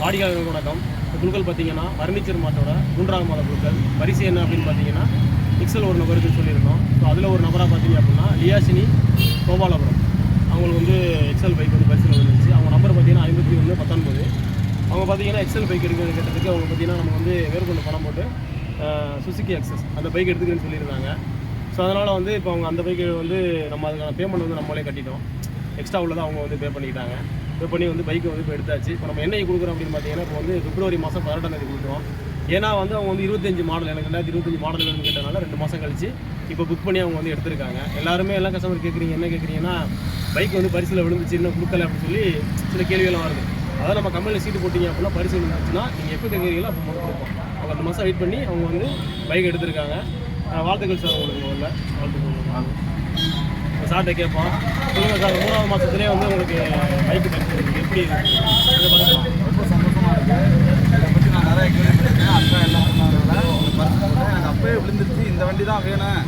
வாடிக்கையாளர்களுக்கு வணக்கம். இந்த குழுக்கள் பார்த்தீங்கன்னா ஃபர்னிச்சர் மார்ட்டோட 3வது மாத குழுக்கள். பரிசு என்ன அப்படின்னு பார்த்தீங்கன்னா எக்ஸல் ஒரு நபருக்கு சொல்லியிருந்தோம். ஸோ அதில் ஒரு நபராக பார்த்தீங்க அப்படின்னா லியாசினி கோபாலபுரம் அவங்களுக்கு வந்து எக்ஸல் பைக் வந்து பரிசில் வந்துருச்சு. அவங்க நம்பர் பார்த்தீங்கன்னா 5119. அவங்க பார்த்தீங்கன்னா எக்ஸல் பைக் கேட்டதுக்கு அவங்க பார்த்தீங்கன்னா நம்ம வந்து மேற்கொண்டு பணம் போட்டு சுசுகி எக்ஸஸ் அந்த பைக் எடுத்துக்கிறேன்னு சொல்லியிருந்தாங்க. ஸோ அதனால் வந்து இப்போ அவங்க அந்த பைக்கு வந்து நம்ம அதுக்கான பேமெண்ட் வந்து நம்மளே கட்டிட்டோம். எக்ஸ்ட்ரா உள்ளதை அவங்க வந்து பே பண்ணிக்கிட்டாங்க. பே பண்ணி வந்து பைக்கை வந்து இப்போ எடுத்தாச்சு. இப்போ நம்ம என்னைக்கு கொடுக்குறோம் அப்படின்னு பார்த்தீங்கன்னா இப்போ வந்து பிப்ரவரி மாதம் 18ஆம் தேதி கொடுக்குறோம். ஏன்னா வந்து அவங்க வந்து 25 மாடல் எனக்கு 2025 மாடல் வேணும்னு கேட்டனால 2 மாதம் கழிச்சு இப்போ புக் பண்ணி அவங்க வந்து எடுத்திருக்காங்க. எல்லாருமே எல்லாம் கஸ்டமர் கேட்குறீங்க என்ன கேட்குறீங்கன்னா பைக் வந்து பரிசில் விழுந்துச்சு இன்னும் கொடுக்கல அப்படின்னு சொல்லி சில கேள்வியெல்லாம் வருது. அதாவது நம்ம கம்பெனியில் சீட்டு போட்டிங்க அப்படின்னா பரிசு விழுந்துச்சுன்னா நீங்கள் எப்போ கேட்குறீங்களோ அப்போ மட்டும் கொடுப்போம். அவங்க 2 மாதம் வெயிட் பண்ணி அவங்க வந்து பைக் எடுத்திருக்காங்க. வாழ்த்துக்கள் சார் உங்களுக்கு முதல்ல வாழ்த்துக்கள். சார்கிட்ட கேட்போம். சொல்லுங்கள் சார் 3வது மாதத்துலேயே வந்து உங்களுக்கு பைக்கு பரிசு எப்படி ரொம்ப சந்தோஷமாக இருக்குது. இதை பற்றி நான் நிறைய கேள்விப்பட்டிருக்கேன். அக்கா எல்லாம் சொன்னாங்க உங்களுக்கு பரிசு போட்டு எனக்கு அப்போயே விழுந்துருச்சு இந்த வண்டி தான் வேணும்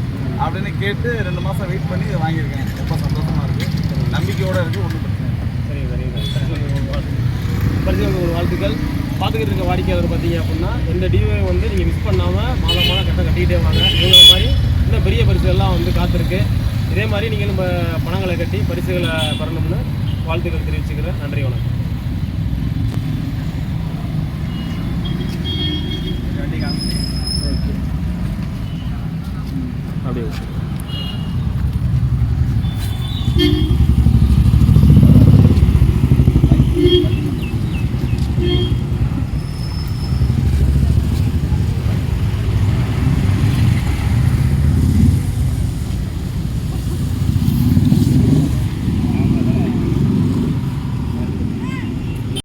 அப்படின்னு கேட்டு 2 மாதம் வெயிட் பண்ணி இதை வாங்கியிருக்கேன். ரொம்ப சந்தோஷமாக இருக்குது. நம்பிக்கையோடு இருக்குது. ஒன்றும் பிரச்சனை சரிங்க பரிசு ஒரு வாழ்த்துக்கள். பார்த்துக்கிட்டு இருக்க வாடிக்கையாளர் பார்த்தீங்க அப்படின்னா எந்த டியூவை வந்து நீங்கள் மிஸ் பண்ணாமல் மாதம் கட்டிக்கிட்டே வாங்க. இவங்க மாதிரி இன்னும் பெரிய பரிசுகள்லாம் வந்து காத்திருக்கு. இதே மாதிரி நீங்கள் நம்ம பணங்களை கட்டி பரிசுகளை பெறணும்னு வாழ்த்துக்கள் தெரிவிச்சுக்கிறேன். நன்றி, வணக்கம்.